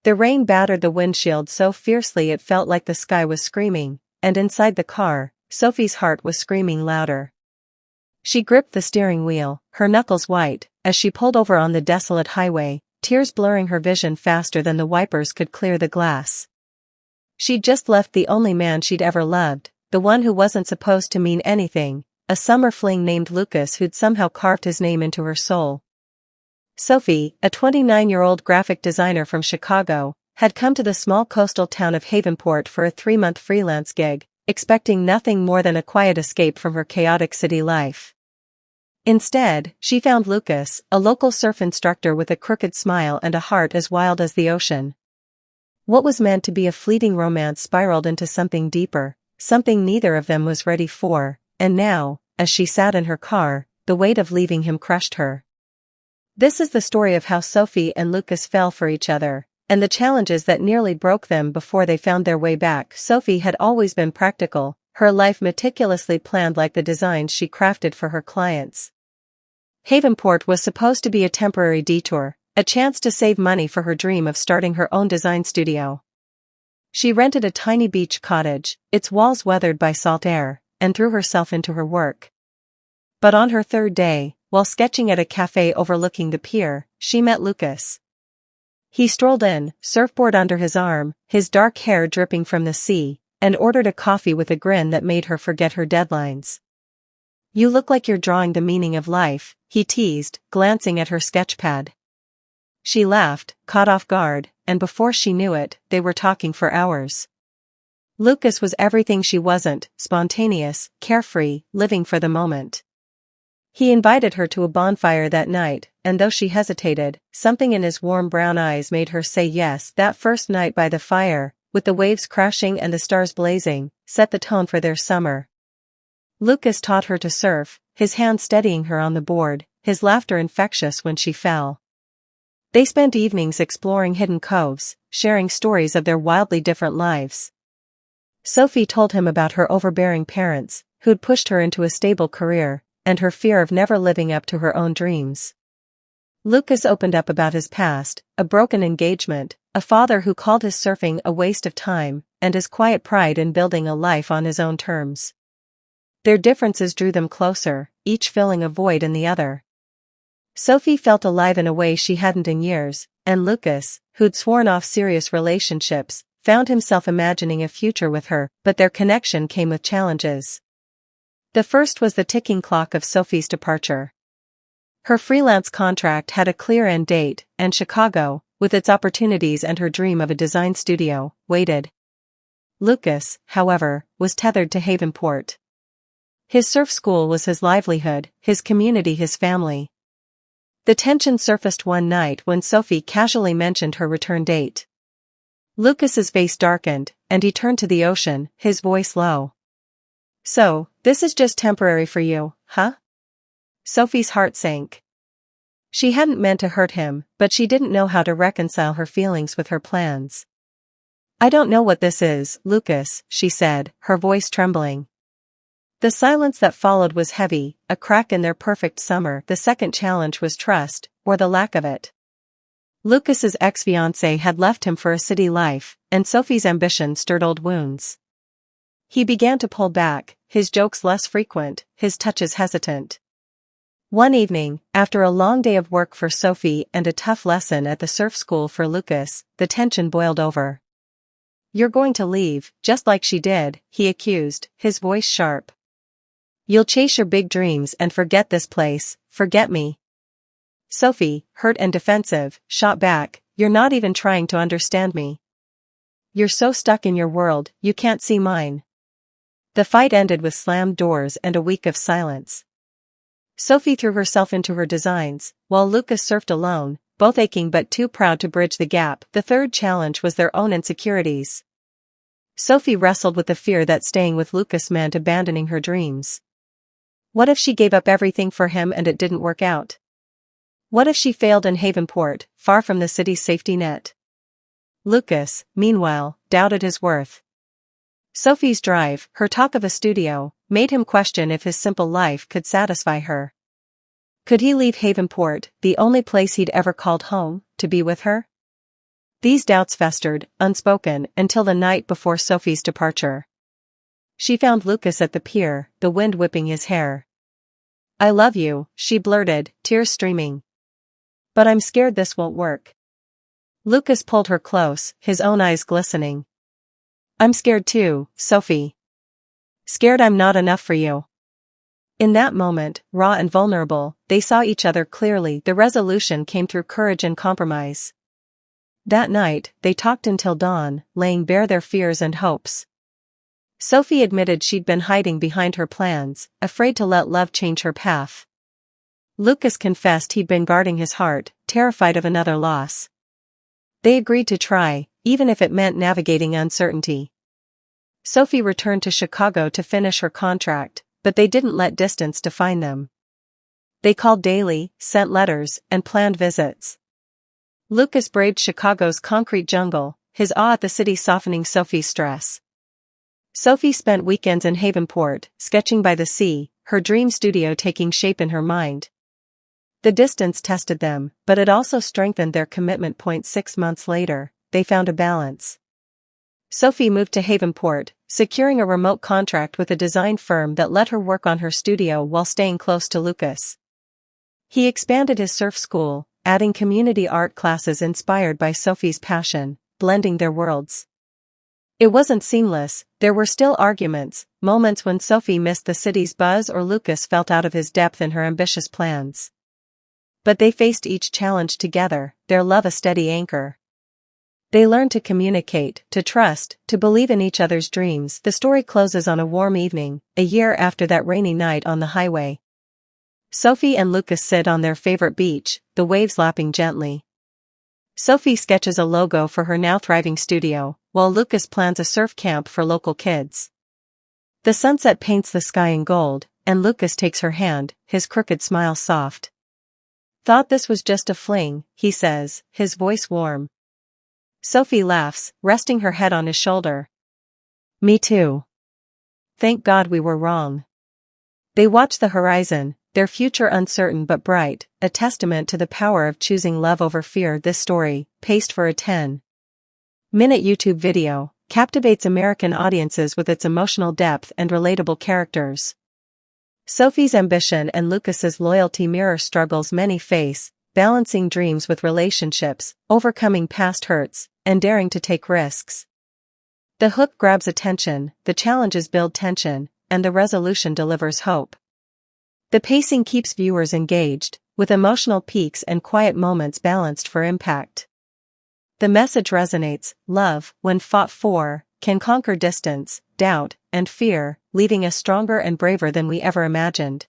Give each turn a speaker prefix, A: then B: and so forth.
A: The rain battered the windshield so fiercely it felt like the sky was screaming, and inside the car, Sophie's heart was screaming louder. She gripped the steering wheel, her knuckles white, as she pulled over on the desolate highway, tears blurring her vision faster than the wipers could clear the glass. She'd just left the only man she'd ever loved, the one who wasn't supposed to mean anything, a summer fling named Lucas who'd somehow carved his name into her soul. Sophie, a 29-year-old graphic designer from Chicago, had come to the small coastal town of Havenport for a 3-month freelance gig, expecting nothing more than a quiet escape from her chaotic city life. Instead, she found Lucas, a local surf instructor with a crooked smile and a heart as wild as the ocean. What was meant to be a fleeting romance spiraled into something deeper, something neither of them was ready for, and now, as she sat in her car, the weight of leaving him crushed her. This is the story of how Sophie and Lucas fell for each other, and the challenges that nearly broke them before they found their way back. Sophie had always been practical, her life meticulously planned like the designs she crafted for her clients. Havenport was supposed to be a temporary detour, a chance to save money for her dream of starting her own design studio. She rented a tiny beach cottage, its walls weathered by salt air, and threw herself into her work. But on her third day, while sketching at a cafe overlooking the pier, she met Lucas. He strolled in, surfboard under his arm, his dark hair dripping from the sea, and ordered a coffee with a grin that made her forget her deadlines. "You look like you're drawing the meaning of life," he teased, glancing at her sketchpad. She laughed, caught off guard, and before she knew it, they were talking for hours. Lucas was everything she wasn't, spontaneous, carefree, living for the moment. He invited her to a bonfire that night, and though she hesitated, something in his warm brown eyes made her say yes. That first night by the fire, with the waves crashing and the stars blazing, set the tone for their summer. Lucas taught her to surf, his hand steadying her on the board, his laughter infectious when she fell. They spent evenings exploring hidden coves, sharing stories of their wildly different lives. Sophie told him about her overbearing parents, who'd pushed her into a stable career, and her fear of never living up to her own dreams. Lucas opened up about his past, a broken engagement, a father who called his surfing a waste of time, and his quiet pride in building a life on his own terms. Their differences drew them closer, each filling a void in the other. Sophie felt alive in a way she hadn't in years, and Lucas, who'd sworn off serious relationships, found himself imagining a future with her, but their connection came with challenges. The first was the ticking clock of Sophie's departure. Her freelance contract had a clear end date, and Chicago, with its opportunities and her dream of a design studio, waited. Lucas, however, was tethered to Havenport. His surf school was his livelihood, his community his family. The tension surfaced one night when Sophie casually mentioned her return date. Lucas's face darkened, and he turned to the ocean, his voice low. "So, this is just temporary for you, huh?" Sophie's heart sank. She hadn't meant to hurt him, but she didn't know how to reconcile her feelings with her plans. "I don't know what this is, Lucas," she said, her voice trembling. The silence that followed was heavy, a crack in their perfect summer. The second challenge was trust, or the lack of it. Lucas's ex-fiancée had left him for a city life, and Sophie's ambition stirred old wounds. He began to pull back, his jokes less frequent, his touches hesitant. One evening, after a long day of work for Sophie and a tough lesson at the surf school for Lucas, the tension boiled over. "You're going to leave, just like she did," he accused, his voice sharp. "You'll chase your big dreams and forget this place, forget me." Sophie, hurt and defensive, shot back, "You're not even trying to understand me. You're so stuck in your world, you can't see mine." The fight ended with slammed doors and a week of silence. Sophie threw herself into her designs, while Lucas surfed alone, both aching but too proud to bridge the gap. The third challenge was their own insecurities. Sophie wrestled with the fear that staying with Lucas meant abandoning her dreams. What if she gave up everything for him and it didn't work out? What if she failed in Havenport, far from the city's safety net? Lucas, meanwhile, doubted his worth. Sophie's drive, her talk of a studio, made him question if his simple life could satisfy her. Could he leave Havenport, the only place he'd ever called home, to be with her? These doubts festered, unspoken, until the night before Sophie's departure. She found Lucas at the pier, the wind whipping his hair. "I love you," she blurted, tears streaming. "But I'm scared this won't work." Lucas pulled her close, his own eyes glistening. "I'm scared too, Sophie. Scared I'm not enough for you." In that moment, raw and vulnerable, they saw each other clearly. The resolution came through courage and compromise. That night, they talked until dawn, laying bare their fears and hopes. Sophie admitted she'd been hiding behind her plans, afraid to let love change her path. Lucas confessed he'd been guarding his heart, terrified of another loss. They agreed to try, even if it meant navigating uncertainty. Sophie returned to Chicago to finish her contract, but they didn't let distance define them. They called daily, sent letters, and planned visits. Lucas braved Chicago's concrete jungle, his awe at the city softening Sophie's stress. Sophie spent weekends in Havenport, sketching by the sea, her dream studio taking shape in her mind. The distance tested them, but it also strengthened their commitment. 6 months later, they found a balance. Sophie moved to Havenport, securing a remote contract with a design firm that let her work on her studio while staying close to Lucas. He expanded his surf school, adding community art classes inspired by Sophie's passion, blending their worlds. It wasn't seamless, there were still arguments, moments when Sophie missed the city's buzz or Lucas felt out of his depth in her ambitious plans. But they faced each challenge together, their love a steady anchor. They learned to communicate, to trust, to believe in each other's dreams. The story closes on a warm evening, a year after that rainy night on the highway. Sophie and Lucas sit on their favorite beach, the waves lapping gently. Sophie sketches a logo for her now thriving studio, while Lucas plans a surf camp for local kids. The sunset paints the sky in gold, and Lucas takes her hand, his crooked smile soft. "Thought this was just a fling," he says, his voice warm. Sophie laughs, resting her head on his shoulder. "Me too. Thank God we were wrong." They watch the horizon, their future uncertain but bright, a testament to the power of choosing love over fear. This story, paced for a 10-minute YouTube video, captivates American audiences with its emotional depth and relatable characters. Sophie's ambition and Lucas's loyalty mirror struggles many face, balancing dreams with relationships, overcoming past hurts, and daring to take risks. The hook grabs attention, the challenges build tension, and the resolution delivers hope. The pacing keeps viewers engaged, with emotional peaks and quiet moments balanced for impact. The message resonates: love, when fought for, can conquer distance, doubt, and fear, leaving us stronger and braver than we ever imagined.